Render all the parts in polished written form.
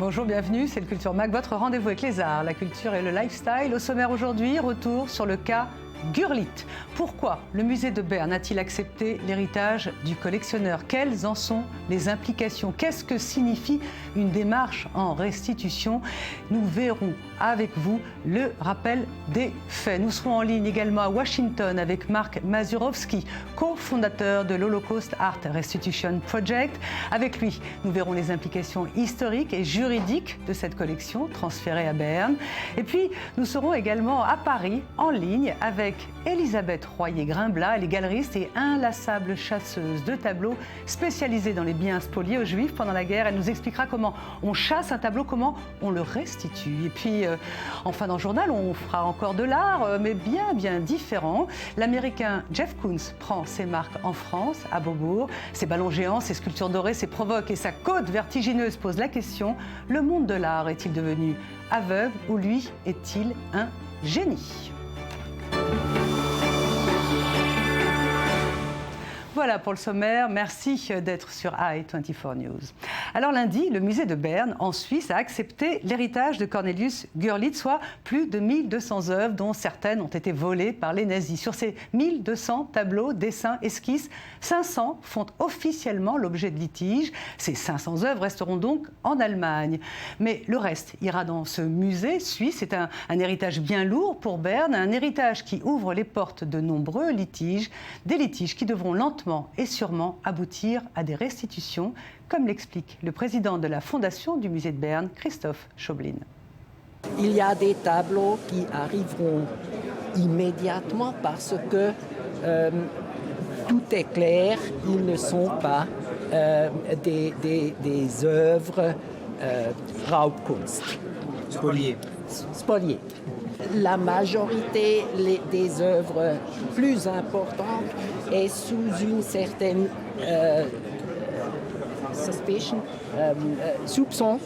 Bonjour, bienvenue, c'est le Culture Mag, votre rendez-vous avec les arts, la culture et le lifestyle. Au sommaire aujourd'hui, retour sur le cas Gurlitt. Pourquoi le musée de Berne a-t-il accepté l'héritage du collectionneur? Quelles en sont les implications? Qu'est-ce que signifie une démarche en restitution? Nous verrons avec vous le rappel des faits. Nous serons en ligne également à Washington avec Mark Mazurowski, cofondateur de l'Holocaust Art Restitution Project. Avec lui, nous verrons les implications historiques et juridiques de cette collection transférée à Berne. Et puis, nous serons également à Paris en ligne avec Elisabeth Royer-Grimblat. Elle est galeriste et inlassable chasseuse de tableaux spécialisée dans les biens spoliés aux Juifs pendant la guerre. Elle nous expliquera comment on chasse un tableau, comment on le restitue. Et puis, en fin d'un journal, on fera encore de l'art, mais bien différent. L'Américain Jeff Koons prend ses marques en France, à Beaubourg. Ses ballons géants, ses sculptures dorées, ses provoques et sa côte vertigineuse pose la question: le monde de l'art est-il devenu aveugle ou lui est-il un génie? Voilà pour le sommaire. Merci d'être sur i24 News. Alors lundi, le musée de Berne, en Suisse, a accepté l'héritage de Cornelius Gurlitt, soit plus de 1200 œuvres, dont certaines ont été volées par les nazis. Sur ces 1200 tableaux, dessins, esquisses, 500 font officiellement l'objet de litiges. Ces 500 œuvres resteront donc en Allemagne. Mais le reste ira dans ce musée suisse. C'est un héritage bien lourd pour Berne, un héritage qui ouvre les portes de nombreux litiges, des litiges qui devront lentement et sûrement aboutir à des restitutions, comme l'explique le président de la fondation du musée de Berne, Christophe Schoblin. Il y a des tableaux qui arriveront immédiatement parce que tout est clair, ils ne sont pas des œuvres Raubkunst. Spoliées. La majorité des œuvres plus importantes est sous une certaine soupçon,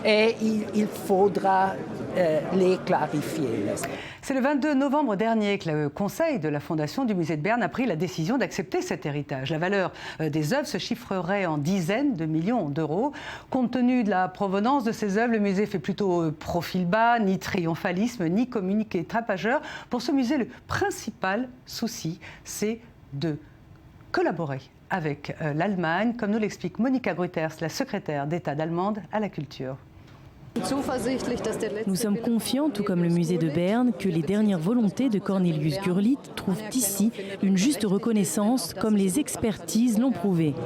et il faudra les clarifier. C'est le 22 novembre dernier que le conseil de la fondation du musée de Berne a pris la décision d'accepter cet héritage. La valeur des œuvres se chiffrerait en dizaines de millions d'euros. Compte tenu de la provenance de ces œuvres, le musée fait plutôt profil bas, ni triomphalisme, ni communiqué tapageur. Pour ce musée, le principal souci, c'est de collaborer avec l'Allemagne, comme nous l'explique Monika Grüters, la secrétaire d'État allemande à la culture. Nous sommes confiants, tout comme le musée de Berne, que les dernières volontés de Cornelius Gurlitt trouvent ici une juste reconnaissance, comme les expertises l'ont prouvé.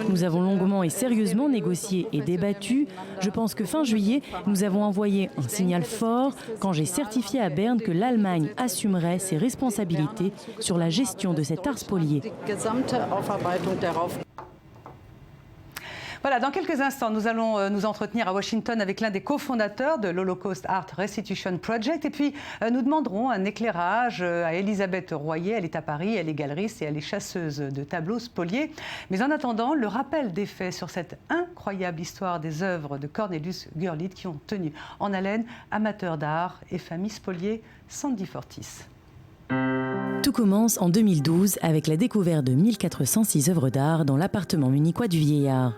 Nous avons longuement et sérieusement négocié et débattu. Je pense que fin juillet, nous avons envoyé un signal fort quand j'ai certifié à Berne que l'Allemagne assumerait ses responsabilités sur la gestion de cet art spolié. Voilà, dans quelques instants, nous allons nous entretenir à Washington avec l'un des cofondateurs de l'Holocaust Art Restitution Project. Et puis, nous demanderons un éclairage à Elisabeth Royer. Elle est à Paris, elle est galeriste et elle est chasseuse de tableaux spoliés. Mais en attendant, le rappel des faits sur cette incroyable histoire des œuvres de Cornelius Gurlitt qui ont tenu en haleine amateurs d'art et familles spoliées. Sandy Fortis. Tout commence en 2012 avec la découverte de 1406 œuvres d'art dans l'appartement munichois du vieillard.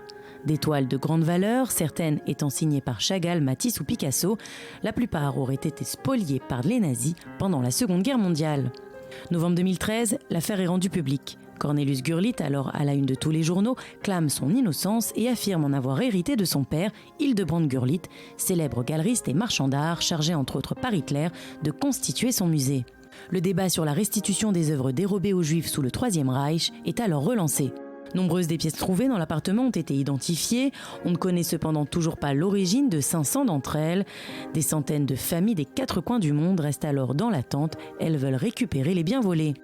Des toiles de grande valeur, certaines étant signées par Chagall, Matisse ou Picasso, la plupart auraient été spoliées par les nazis pendant la Seconde Guerre mondiale. Novembre 2013, l'affaire est rendue publique. Cornelius Gurlitt, alors à la une de tous les journaux, clame son innocence et affirme en avoir hérité de son père, Hildebrand Gurlitt, célèbre galeriste et marchand d'art chargé entre autres par Hitler de constituer son musée. Le débat sur la restitution des œuvres dérobées aux Juifs sous le Troisième Reich est alors relancé. Nombreuses des pièces trouvées dans l'appartement ont été identifiées. On ne connaît cependant toujours pas l'origine de 500 d'entre elles. Des centaines de familles des quatre coins du monde restent alors dans l'attente. Elles veulent récupérer les biens volés.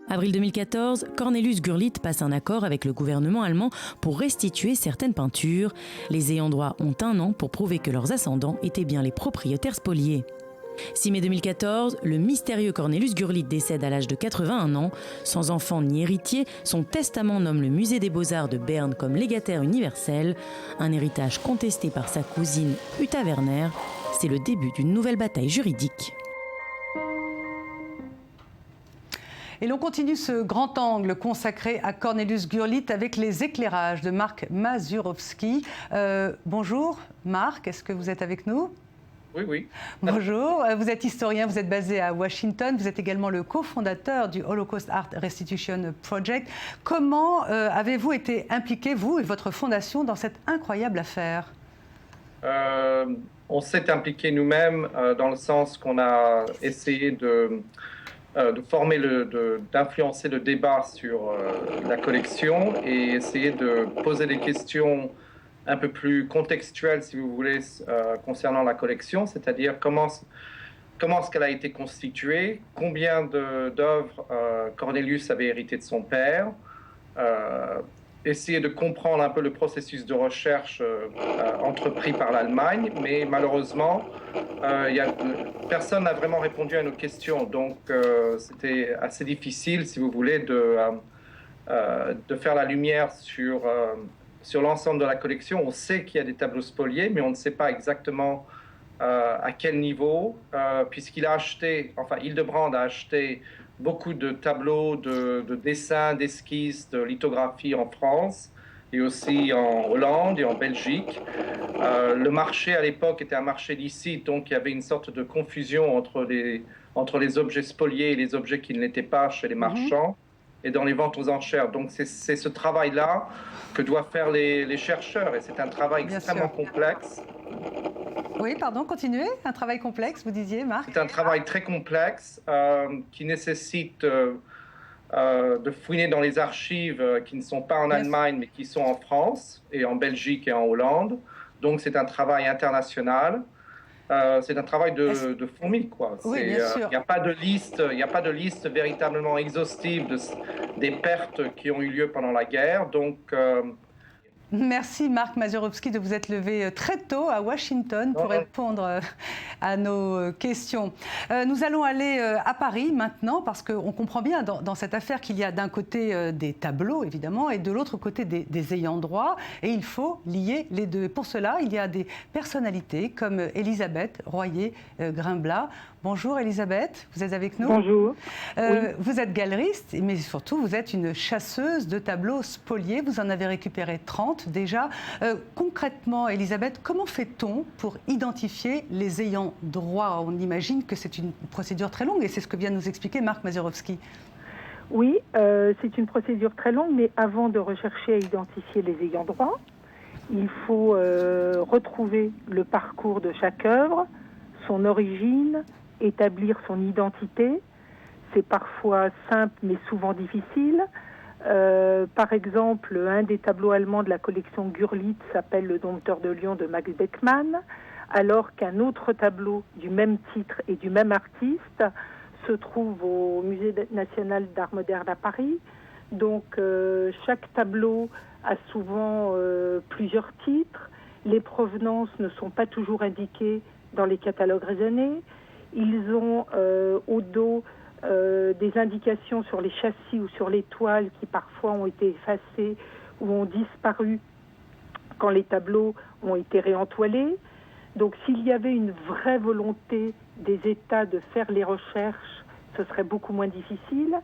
Avril 2014, Cornelius Gurlitt passe un accord avec le gouvernement allemand pour restituer certaines peintures. Les ayants droit ont un an pour prouver que leurs ascendants étaient bien les propriétaires spoliés. 6 mai 2014, le mystérieux Cornelius Gurlitt décède à l'âge de 81 ans. Sans enfant ni héritier, son testament nomme le musée des Beaux-Arts de Berne comme légataire universel. Un héritage contesté par sa cousine Uta Werner. C'est le début d'une nouvelle bataille juridique. Et l'on continue ce grand angle consacré à Cornelius Gurlitt avec les éclairages de Marc Mazurowski. Bonjour Marc, est-ce que vous êtes avec nous ? Oui, oui. Bonjour, vous êtes historien, vous êtes basé à Washington, vous êtes également le cofondateur du Holocaust Art Restitution Project. Comment avez-vous été impliqué, vous et votre fondation, dans cette incroyable affaire ? On s'est impliqué nous-mêmes dans le sens qu'on a essayé de former, d'influencer le débat sur la collection et essayer de poser des questions un peu plus contextuelles, si vous voulez, concernant la collection, c'est-à-dire comment est-ce qu'elle a été constituée, combien d'œuvres Cornelius avait hérité de son père, essayer de comprendre un peu le processus de recherche entrepris par l'Allemagne, mais malheureusement, personne n'a vraiment répondu à nos questions. Donc, c'était assez difficile, si vous voulez, de faire la lumière sur l'ensemble de la collection. On sait qu'il y a des tableaux spoliés, mais on ne sait pas exactement à quel niveau, puisqu'il a acheté, enfin, Hildebrand a acheté beaucoup de tableaux, de dessins, d'esquisses, de lithographies en France et aussi en Hollande et en Belgique. Le marché à l'époque était un marché licite, donc il y avait une sorte de confusion entre les objets spoliés et les objets qui ne l'étaient pas chez les marchands et dans les ventes aux enchères. Donc c'est ce travail-là que doivent faire les chercheurs et c'est un travail extrêmement complexe. Oui, pardon, continuez. Un travail complexe, vous disiez, Marc ? C'est un travail très complexe qui nécessite de fouiner dans les archives qui ne sont pas en Allemagne, mais qui sont en France et en Belgique et en Hollande. Donc, c'est un travail international. C'est un travail de fourmi, quoi. Oui, bien sûr. Il n'y a pas de liste véritablement exhaustive des pertes qui ont eu lieu pendant la guerre. Donc, merci Marc Mazurowski de vous être levé très tôt à Washington pour répondre à nos questions. Nous allons aller à Paris maintenant parce qu'on comprend bien dans cette affaire qu'il y a d'un côté des tableaux évidemment et de l'autre côté des ayants droit et il faut lier les deux. Et pour cela, il y a des personnalités comme Elisabeth Royer-Grimblat. Bonjour Elisabeth, vous êtes avec nous ? Bonjour. Oui. Vous êtes galeriste, mais surtout vous êtes une chasseuse de tableaux spoliés. Vous en avez récupéré 30 déjà. Concrètement, Elisabeth, comment fait-on pour identifier les ayants droit ? On imagine que c'est une procédure très longue et c'est ce que vient de nous expliquer Marc Mazurowski. Oui, c'est une procédure très longue, mais avant de rechercher à identifier les ayants droit, il faut retrouver le parcours de chaque œuvre, son origine, établir son identité. C'est parfois simple mais souvent difficile. Par exemple, un des tableaux allemands de la collection Gurlitt s'appelle Le Dompteur de Lions de Max Beckmann, alors qu'un autre tableau du même titre et du même artiste se trouve au Musée national d'art moderne à Paris. Donc chaque tableau a souvent plusieurs titres. Les provenances ne sont pas toujours indiquées dans les catalogues raisonnés. Ils ont au dos des indications sur les châssis ou sur les toiles qui parfois ont été effacées ou ont disparu quand les tableaux ont été réentoilés. Donc s'il y avait une vraie volonté des États de faire les recherches, ce serait beaucoup moins difficile,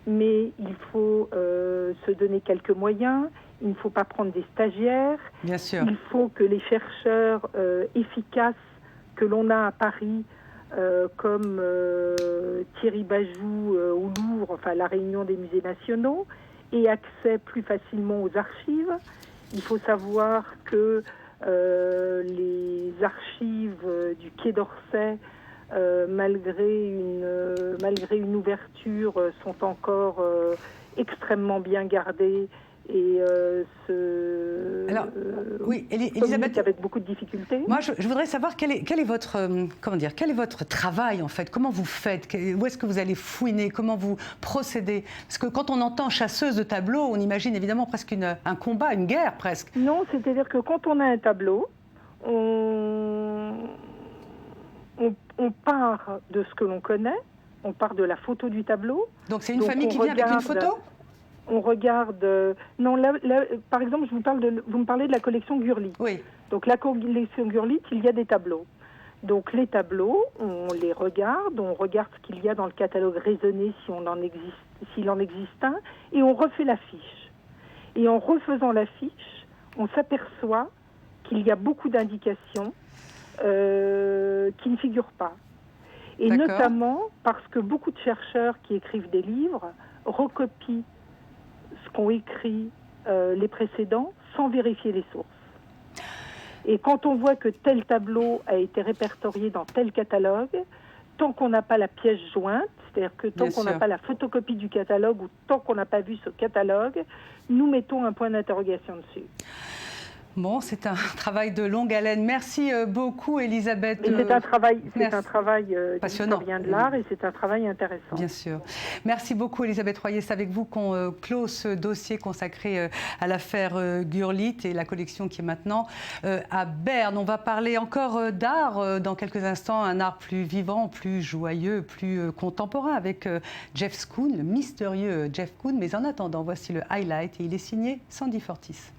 mais il faut se donner quelques moyens, il ne faut pas prendre des stagiaires. Bien sûr. Il faut que les chercheurs efficaces que l'on a à Paris, comme Thierry Bajou au Louvre, enfin la réunion des musées nationaux, aient accès plus facilement aux archives. Il faut savoir que les archives du Quai d'Orsay, malgré une ouverture, sont encore extrêmement bien gardées et Alors, oui, Elisabeth, avec beaucoup de difficultés. Moi, je voudrais savoir quel est votre travail en fait. Comment vous faites ? Où est-ce que vous allez fouiner ? Comment vous procédez ? Parce que quand on entend chasseuse de tableaux, on imagine évidemment presque un combat, une guerre presque. Non, c'est-à-dire que quand on a un tableau, on part de ce que l'on connaît, on part de la photo du tableau. Donc c'est une famille qui vient avec une photo ? On regarde... non, là, par exemple, vous me parlez de la collection Gurlitt. Oui. Donc la collection Gurlitt, il y a des tableaux. Donc les tableaux, on les regarde, on regarde ce qu'il y a dans le catalogue raisonné s'il en existe un, et on refait la fiche. Et en refaisant la fiche, on s'aperçoit qu'il y a beaucoup d'indications qui ne figurent pas. Et D'accord. notamment parce que beaucoup de chercheurs qui écrivent des livres recopient ce qu'ont écrit les précédents sans vérifier les sources. Et quand on voit que tel tableau a été répertorié dans tel catalogue, tant qu'on n'a pas la pièce jointe, c'est-à-dire que tant Bien qu'on n'a sûr. pas la photocopie du catalogue ou tant qu'on n'a pas vu ce catalogue, nous mettons un point d'interrogation dessus. Bon, c'est un travail de longue haleine. Merci beaucoup, Elisabeth. Et c'est un travail, merci. Passionnant. d'historien de l'art et c'est un travail intéressant. Bien sûr. Merci beaucoup, Elisabeth Royer. C'est avec vous qu'on clôt ce dossier consacré à l'affaire Gurlitt et la collection qui est maintenant à Berne. On va parler encore d'art dans quelques instants, un art plus vivant, plus joyeux, plus contemporain avec Jeff Koons, le mystérieux Jeff Koons. Mais en attendant, voici le highlight et il est signé Sandy Fortis.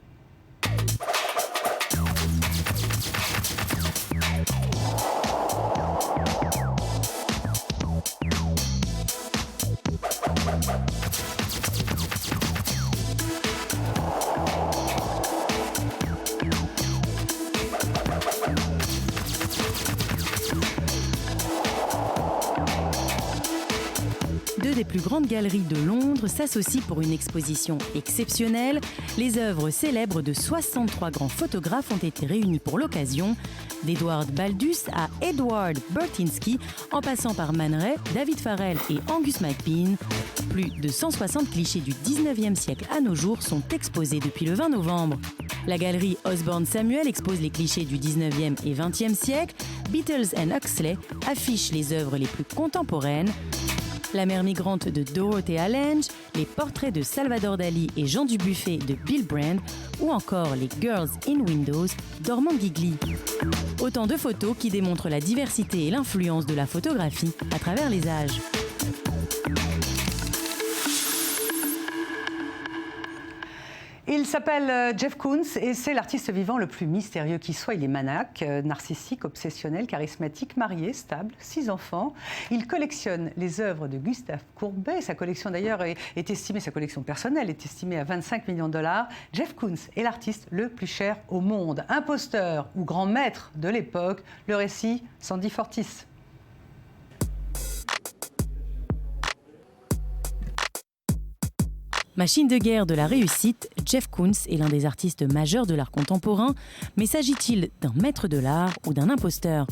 Deux des plus grandes galeries de Londres s'associent pour une exposition exceptionnelle. Les œuvres célèbres de 63 grands photographes ont été réunies pour l'occasion, d'Edward Baldus à Edward Burtynsky, en passant par Man Ray, David Farrell et Angus MacBean. Plus de 160 clichés du 19e siècle à nos jours sont exposés depuis le 20 novembre. La galerie Osborne Samuel expose les clichés du 19e et 20e siècle. Beatles and Huxley affiche les œuvres les plus contemporaines. La mère migrante de Dorothea Lange, les portraits de Salvador Dali et Jean Dubuffet de Bill Brand, ou encore les Girls in Windows d'Ormond Gigli. Autant de photos qui démontrent la diversité et l'influence de la photographie à travers les âges. Il s'appelle Jeff Koons et c'est l'artiste vivant le plus mystérieux qui soit. Il est maniaque, narcissique, obsessionnel, charismatique, marié, stable, 6 enfants. Il collectionne les œuvres de Gustave Courbet. Sa collection d'ailleurs est estimée, sa collection personnelle est estimée à 25 millions de dollars. Jeff Koons est l'artiste le plus cher au monde. Imposteur ou grand maître de l'époque, le récit Sandy Fortis. Machine de guerre de la réussite, Jeff Koons est l'un des artistes majeurs de l'art contemporain, mais s'agit-il d'un maître de l'art ou d'un imposteur ?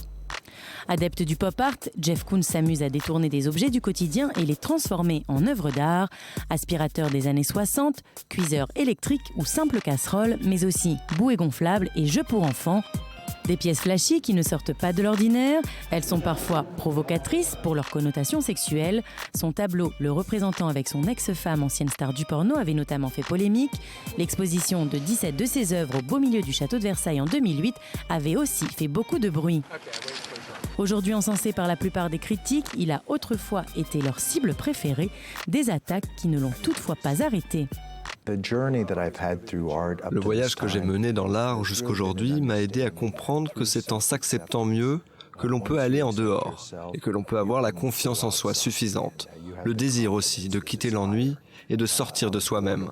Adepte du pop art, Jeff Koons s'amuse à détourner des objets du quotidien et les transformer en œuvres d'art, aspirateur des années 60, cuiseur électrique ou simple casserole, mais aussi bouée gonflable et jeux pour enfants. Des pièces flashy qui ne sortent pas de l'ordinaire, elles sont parfois provocatrices pour leur connotation sexuelle. Son tableau, le représentant avec son ex-femme, ancienne star du porno, avait notamment fait polémique. L'exposition de 17 de ses œuvres au beau milieu du château de Versailles en 2008 avait aussi fait beaucoup de bruit. Aujourd'hui encensé par la plupart des critiques, il a autrefois été leur cible préférée, des attaques qui ne l'ont toutefois pas arrêté. Le voyage que j'ai mené dans l'art jusqu'aujourd'hui m'a aidé à comprendre que c'est en s'acceptant mieux que l'on peut aller en dehors et que l'on peut avoir la confiance en soi suffisante, le désir aussi de quitter l'ennui et de sortir de soi-même.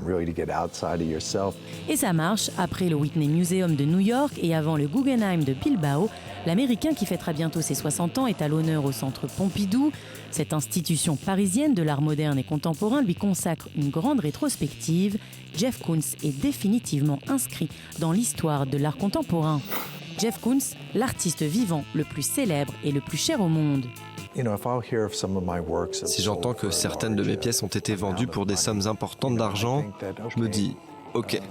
Et ça marche, après le Whitney Museum de New York et avant le Guggenheim de Bilbao, l'Américain qui fêtera bientôt ses 60 ans est à l'honneur au Centre Pompidou. Cette institution parisienne de l'art moderne et contemporain lui consacre une grande rétrospective. Jeff Koons est définitivement inscrit dans l'histoire de l'art contemporain. Jeff Koons, l'artiste vivant le plus célèbre et le plus cher au monde. Si j'entends que certaines de mes pièces ont été vendues pour des sommes importantes d'argent, je me dis « Ok,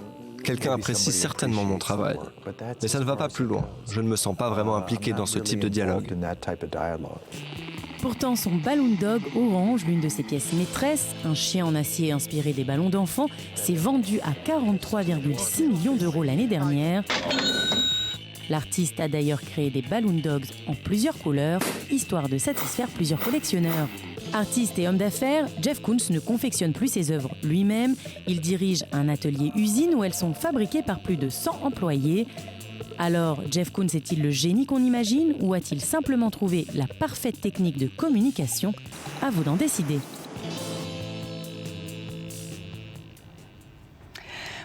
quelqu'un apprécie certainement mon travail. » Mais ça ne va pas plus loin. Je ne me sens pas vraiment impliqué dans ce type de dialogue. Pourtant, son Balloon Dog orange, l'une de ses pièces maîtresses, un chien en acier inspiré des ballons d'enfants, s'est vendu à 43,6 millions d'euros l'année dernière. L'artiste a d'ailleurs créé des Balloon Dogs en plusieurs couleurs, histoire de satisfaire plusieurs collectionneurs. Artiste et homme d'affaires, Jeff Koons ne confectionne plus ses œuvres lui-même. Il dirige un atelier-usine où elles sont fabriquées par plus de 100 employés. Alors, Jeff Koons est-il le génie qu'on imagine ou a-t-il simplement trouvé la parfaite technique de communication? À vous d'en décider.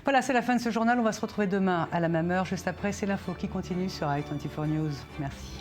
Voilà, c'est la fin de ce journal. On va se retrouver demain à la même heure. Juste après, c'est l'info qui continue sur i24 News. Merci.